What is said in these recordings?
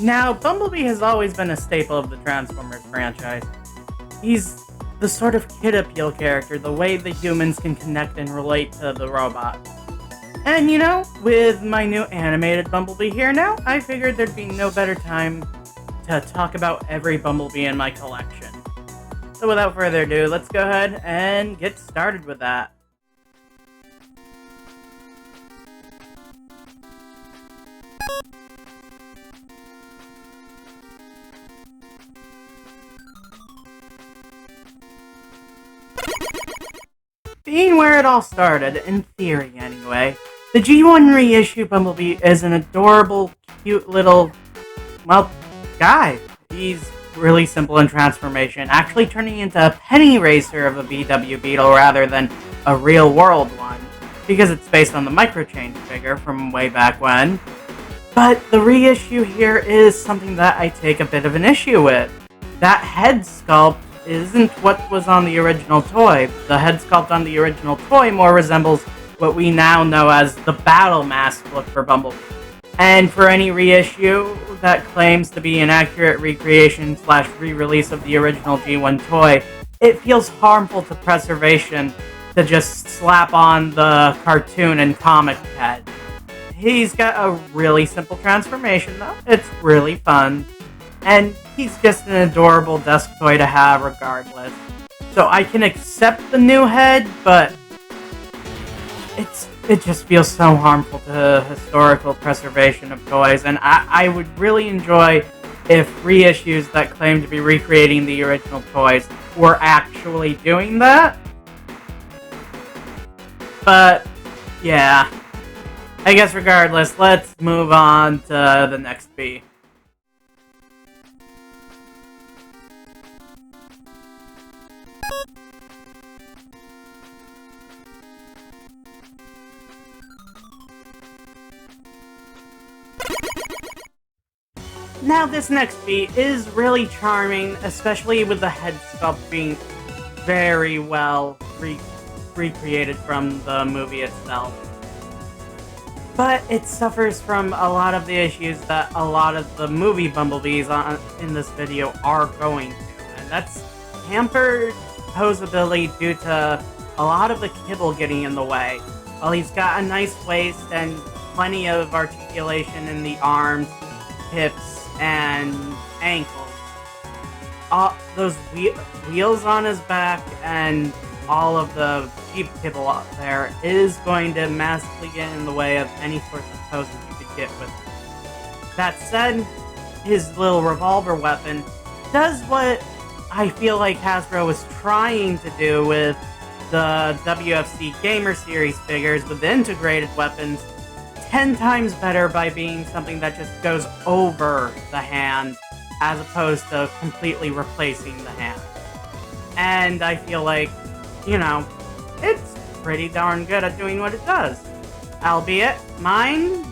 Now, Bumblebee has always been a staple of the Transformers franchise. He's the sort of kid appeal character, the way the humans can connect and relate to the robot. And with my new animated Bumblebee here now, I figured there'd be no better time to talk about every Bumblebee in my collection. So without further ado, let's go ahead and get started with that. Being where it all started, in theory anyway, the G1 reissue Bumblebee is an adorable, cute little, guy. He's really simple in transformation, actually turning into a penny racer of a VW Beetle rather than a real-world one, because it's based on the microchange figure from way back when. But the reissue here is something that I take a bit of an issue with. That head sculpt isn't what was on the original toy. The head sculpt on the original toy more resembles what we now know as the battle mask look for Bumblebee. And for any reissue that claims to be an accurate recreation / re-release of the original G1 toy, it feels harmful to preservation to just slap on the cartoon and comic head. He's got a really simple transformation though. It's really fun. And he's just an adorable desk toy to have regardless. So I can accept the new head, but it just feels so harmful to historical preservation of toys, and I would really enjoy if reissues that claim to be recreating the original toys were actually doing that. But, yeah. I guess regardless, let's move on to the next B. Now this next beat is really charming, especially with the head sculpt being very well recreated from the movie itself. But it suffers from a lot of the issues that a lot of the movie Bumblebees in this video are going to, and that's hampered posability due to a lot of the kibble getting in the way. While he's got a nice waist and plenty of articulation in the arms, hips, and ankles. All those wheels on his back and all of the Jeep kibble out there is going to massively get in the way of any sorts of poses you could get with it. That said, his little revolver weapon does what I feel like Hasbro was trying to do with the WFC Gamer Series figures with the integrated weapons, 10 times better by being something that just goes over the hand as opposed to completely replacing the hand. And I feel like, it's pretty darn good at doing what it does. Albeit, mine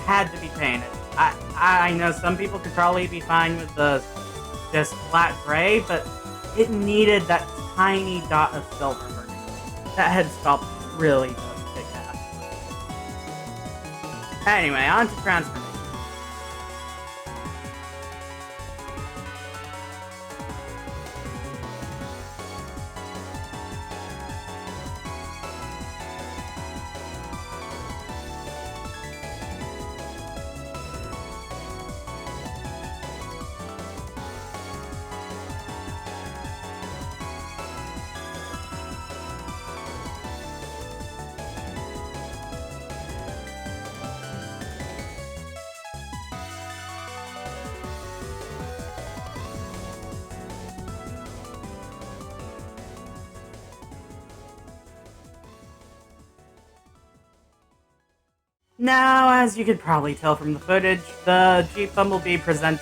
had to be painted. I know some people could probably be fine with the just flat gray, but it needed that tiny dot of silver for me. That head sculpt really does. Anyway, on to transformation. Now, as you could probably tell from the footage, the Jeep Bumblebee presents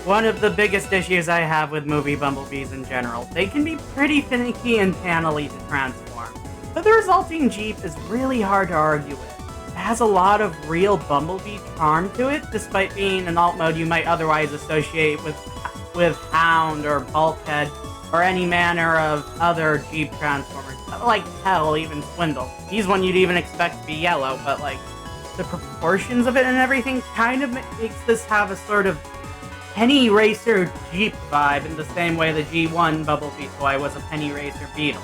one of the biggest issues I have with movie Bumblebees in general. They can be pretty finicky and panely to transform, but the resulting Jeep is really hard to argue with. It has a lot of real Bumblebee charm to it, despite being an alt mode you might otherwise associate with Hound or Bulkhead or any manner of other Jeep Transformers. Like hell, even Swindle. He's one you'd even expect to be yellow, but the proportions of it and everything kind of makes this have a sort of penny racer Jeep vibe in the same way the G1 Bumblebee toy was a penny racer Beetle.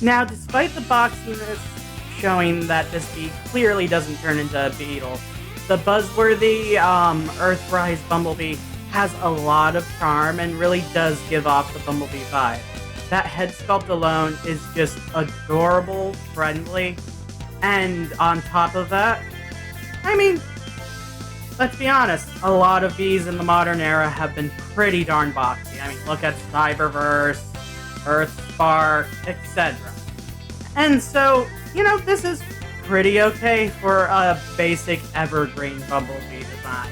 Now, despite the boxiness showing that this Bee clearly doesn't turn into a Beetle, the buzzworthy Earthrise Bumblebee has a lot of charm and really does give off the Bumblebee vibe. That head sculpt alone is just adorable, friendly, and on top of that, I mean, let's be honest, a lot of Bees in the modern era have been pretty darn boxy. I mean, look at Cyberverse, Earthspark, etc. And so, you know, this is pretty okay for a basic evergreen Bumblebee design.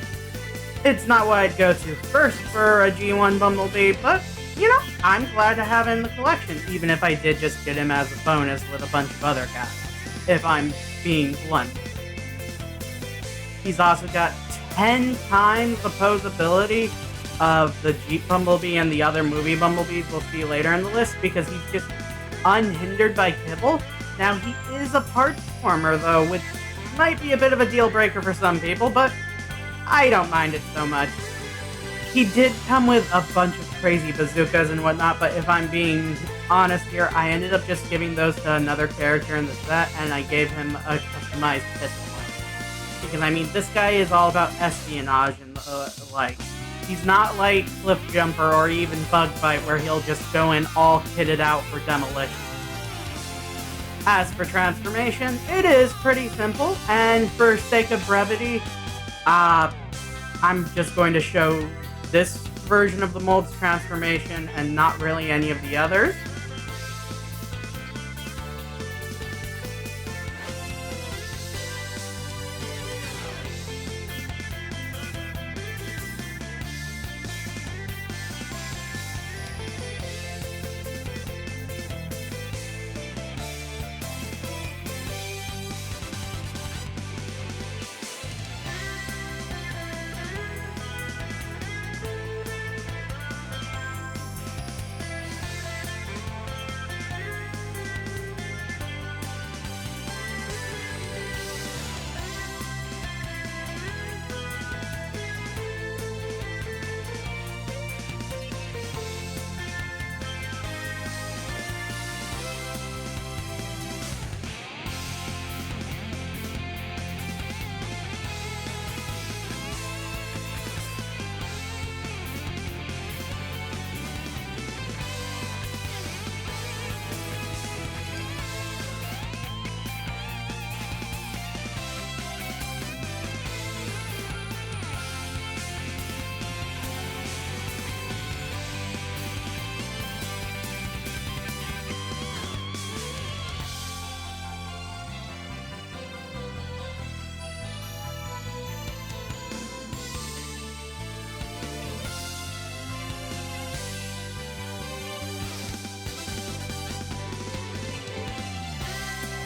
It's not what I'd go to first for a G1 Bumblebee, but, you know, I'm glad to have it in the collection, even if I did just get him as a bonus with a bunch of other cats, if I'm being blunt. He's also got 10 times the posability of the Jeep Bumblebee and the other movie Bumblebees we'll see later in the list, because he's just unhindered by kibble. Now, he is a parts former, though, which might be a bit of a deal breaker for some people, but I don't mind it so much. He did come with a bunch of crazy bazookas and whatnot, but if I'm being honest here, I ended up just giving those to another character in the set, and I gave him a customized pistol. Because, I mean, this guy is all about espionage and like. He's not like Cliff Jumper or even Bug Bite, where he'll just go in all kitted out for demolition. As for transformation, it is pretty simple, and for sake of brevity, I'm just going to show this version of the mold's transformation and not really any of the others.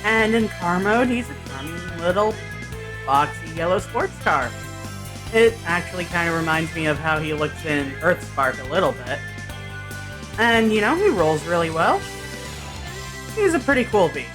And in car mode, he's a charming little boxy yellow sports car. It actually kind of reminds me of how he looks in Earthspark a little bit. And, you know, he rolls really well. He's a pretty cool Bee.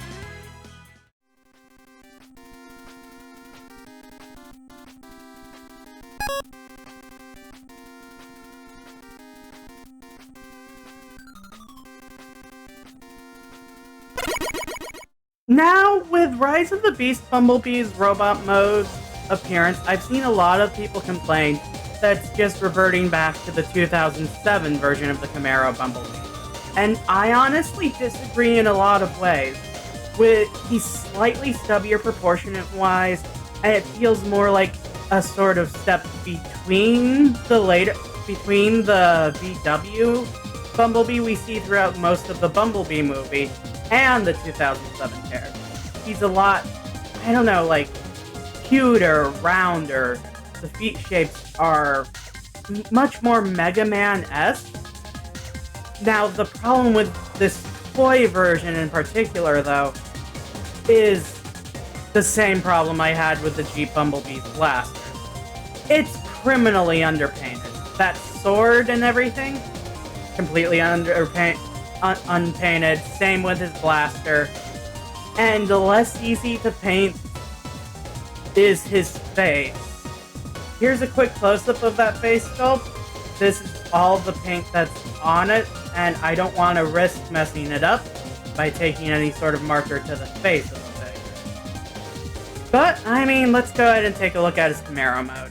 Now, with Rise of the Beast Bumblebee's robot mode appearance, I've seen a lot of people complain that's just reverting back to the 2007 version of the Camaro Bumblebee. And I honestly disagree in a lot of ways. He's slightly stubbier proportionate-wise, and it feels more like a sort of step between the VW Bumblebee we see throughout most of the Bumblebee movie and the 2007 character. He's a lot, I don't know, like, cuter, rounder. The feet shapes are much more Mega Man-esque. Now, the problem with this toy version in particular, though, is the same problem I had with the Jeep Bumblebee's blaster. It's criminally underpainted. That sword and everything, completely unpainted. Same with his blaster. And less easy to paint is his face. Here's a quick close-up of that face sculpt. This is all the paint that's on it, and I don't want to risk messing it up by taking any sort of marker to the face of the thing. But, I mean, let's go ahead and take a look at his Camaro mode.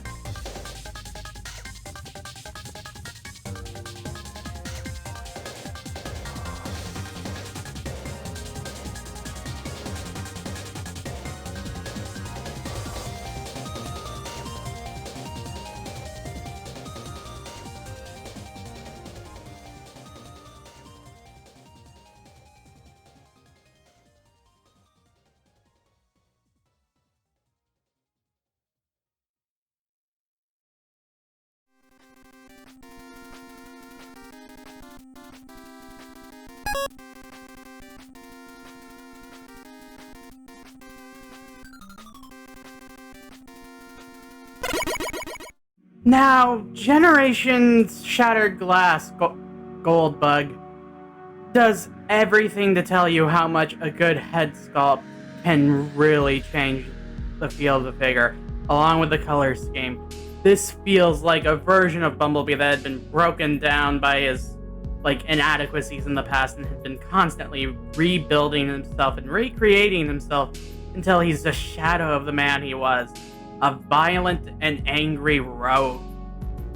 Now, Generation's Shattered Glass Gold Bug does everything to tell you how much a good head sculpt can really change the feel of the figure, along with the color scheme. This feels like a version of Bumblebee that had been broken down by his inadequacies in the past and had been constantly rebuilding himself and recreating himself until he's the shadow of the man he was. A violent and angry rogue.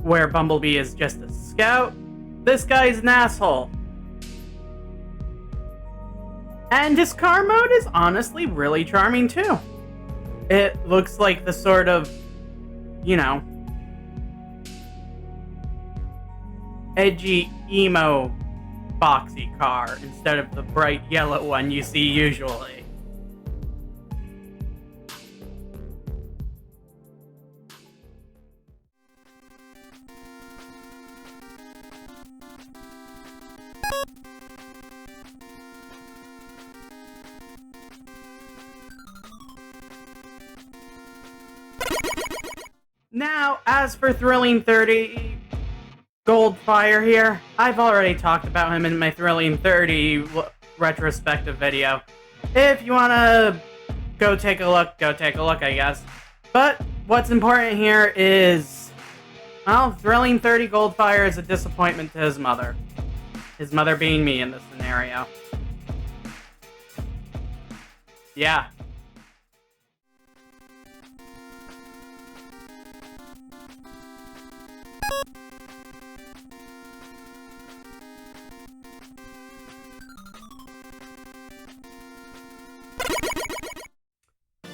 Where Bumblebee is just a scout, this guy's an asshole. And his car mode is honestly really charming too. It looks like the sort of, edgy, emo, boxy car instead of the bright yellow one you see usually. Now, as for Thrilling 30 Goldfire here, I've already talked about him in my Thrilling 30 retrospective video. If you want to go take a look, I guess. But what's important here is, well, Thrilling 30 Goldfire is a disappointment to his mother. His mother being me in this scenario. Yeah.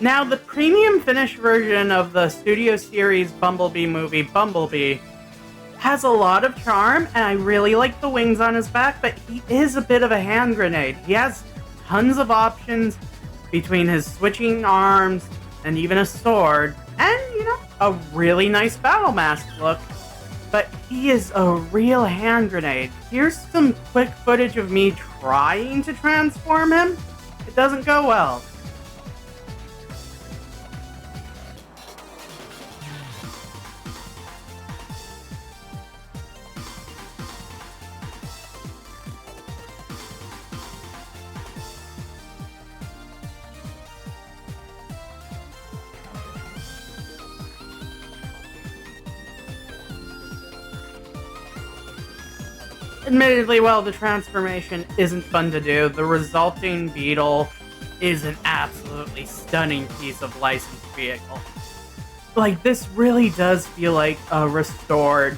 Now, the premium finish version of the Studio Series Bumblebee movie, Bumblebee, has a lot of charm, and I really like the wings on his back, but he is a bit of a hand grenade. He has tons of options between his switching arms and even a sword, and, a really nice battle mask look. But he is a real hand grenade. Here's some quick footage of me trying to transform him. It doesn't go well. Admittedly, while the transformation isn't fun to do, the resulting Beetle is an absolutely stunning piece of licensed vehicle. This really does feel like a restored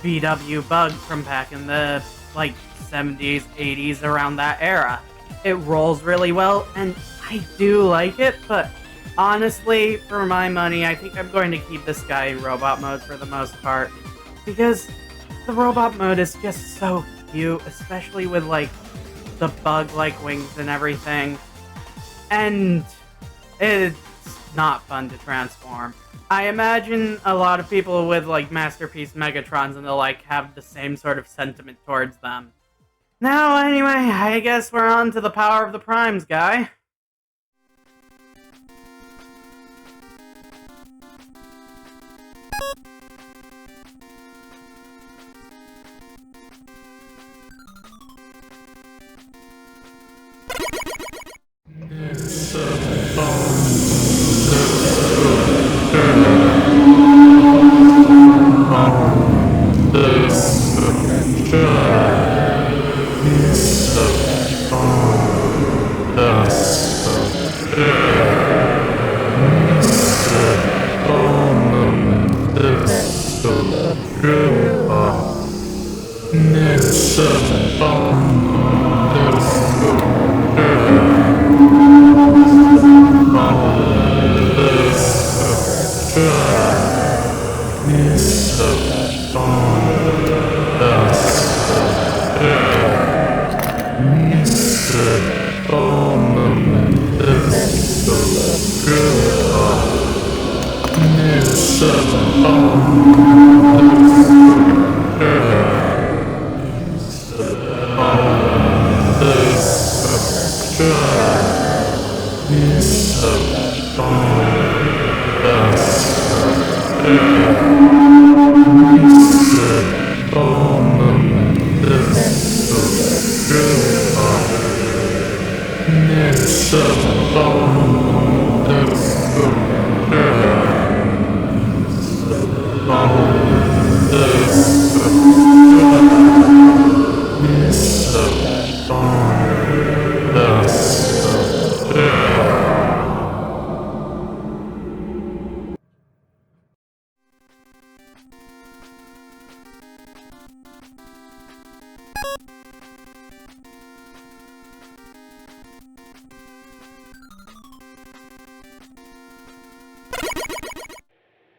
VW Bug from back in the, 70s, 80s, around that era. It rolls really well, and I do like it, but honestly, for my money, I think I'm going to keep this guy in robot mode for the most part, because the robot mode is just so cute, especially with, the bug-like wings and everything. And it's not fun to transform. I imagine a lot of people with, Masterpiece Megatrons and the like have the same sort of sentiment towards them. Now, anyway, I guess we're on to the Power of the Primes, guy.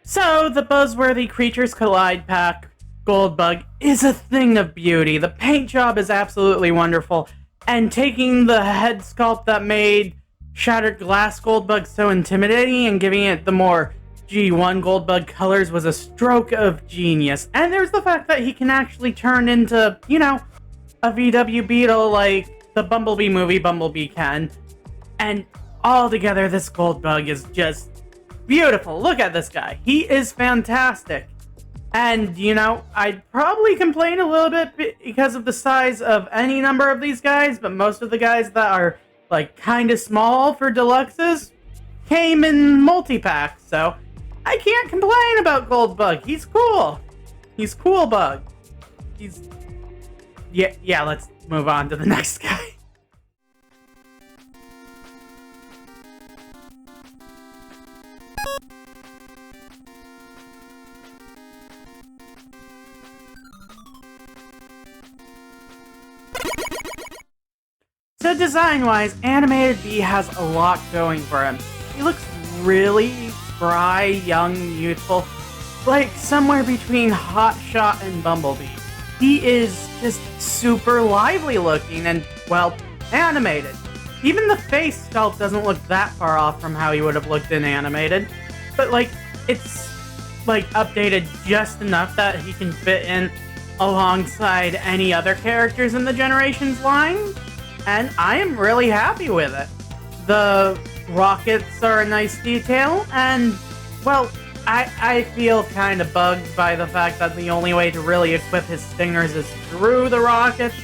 So, the buzzworthy Creatures Collide pack Goldbug is a thing of beauty. The paint job is absolutely wonderful, and taking the head sculpt that made Shattered Glass Goldbug so intimidating and giving it the more G1 Goldbug colors was a stroke of genius. And there's the fact that he can actually turn into, you know, a VW Beetle like the Bumblebee movie Bumblebee can. And altogether, this Goldbug is just beautiful. Look at this guy. He is fantastic. And, you know, I'd probably complain a little bit because of the size of any number of these guys, but most of the guys that are, like, kind of small for deluxes came in multi-packs, so I can't complain about Goldbug. He's cool. He's cool bug. He's... Yeah, let's move on to the next guy. So design-wise, Animated Bee has a lot going for him. He looks really spry, young, youthful, like somewhere between Hotshot and Bumblebee. He is just super lively looking and, well, animated. Even the face sculpt doesn't look that far off from how he would have looked in animated, but like, it's like updated just enough that he can fit in alongside any other characters in the Generations line. And I am really happy with it. The rockets are a nice detail, and, well, I feel kind of bugged by the fact that the only way to really equip his stingers is through the rockets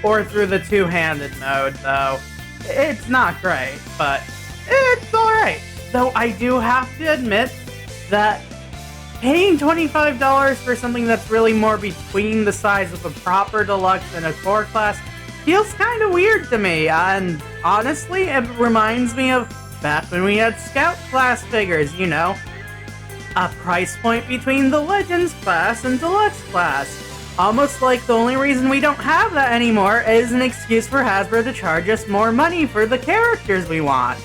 or through the two-handed mode, though. It's not great, but it's alright. Though I do have to admit that paying $25 for something that's really more between the size of a proper deluxe and a core class feels kind of weird to me, and honestly, it reminds me of back when we had Scout class figures, you know? A price point between the Legends class and Deluxe class. Almost like the only reason we don't have that anymore is an excuse for Hasbro to charge us more money for the characters we want.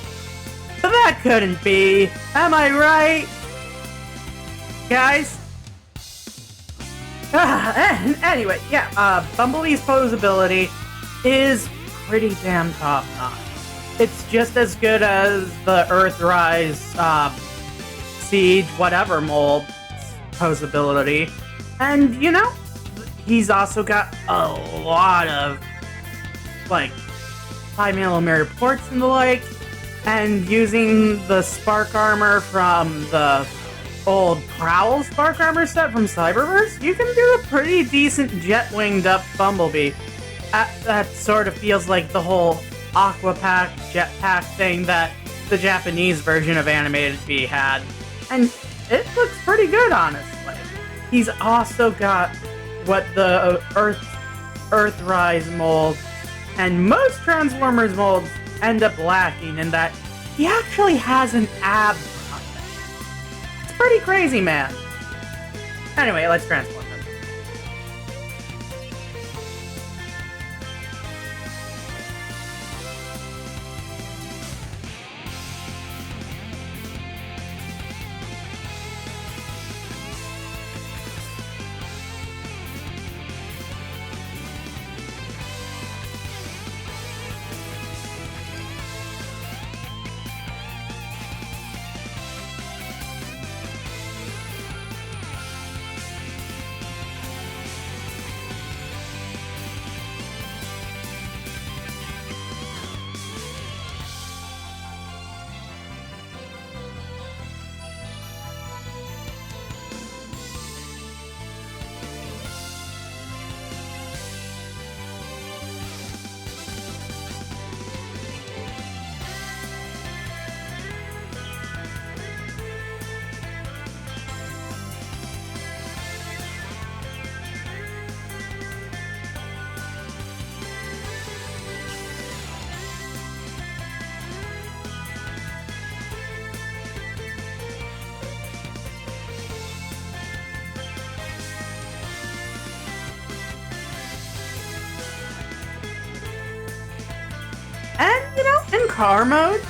But that couldn't be, am I right? Guys? Anyway, yeah, Bumblebee's posability is pretty damn top-notch. It's just as good as the Earthrise, Siege, whatever mold posability. And, you know, he's also got a lot of, like, 5mm ports and the like, and using the Spark Armor from the old Prowl Spark Armor set from Cyberverse, you can do a pretty decent jet-winged up Bumblebee. That sort of feels like the whole Aqua Pack, Jetpack thing that the Japanese version of Animated Bee had. And it looks pretty good, honestly. He's also got what the Earthrise mold and most Transformers molds end up lacking, in that he actually has an ab pocket. It's pretty crazy, man. Anyway, let's transform him. And, you know, in car mode,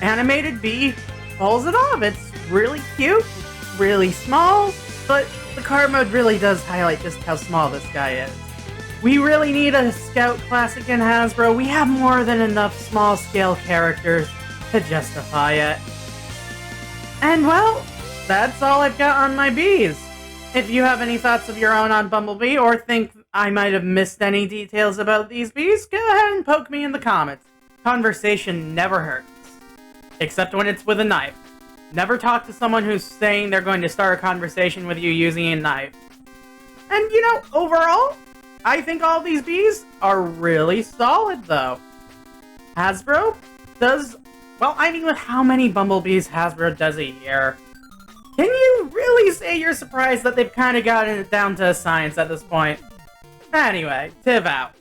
Animated Bee pulls it off. It's really cute, really small, but the car mode really does highlight just how small this guy is. We really need a Scout Classic in Hasbro. We have more than enough small-scale characters to justify it. And, well, that's all I've got on my bees. If you have any thoughts of your own on Bumblebee, or think I might have missed any details about these bees, go ahead and poke me in the comments. Conversation never hurts. Except when it's with a knife. Never talk to someone who's saying they're going to start a conversation with you using a knife. And, you know, overall, I think all these bees are really solid, though. Hasbro does... Well, I mean, with how many Bumblebees Hasbro does a year, can you really say you're surprised that they've kind of gotten it down to a science at this point? Anyway, Tiv out.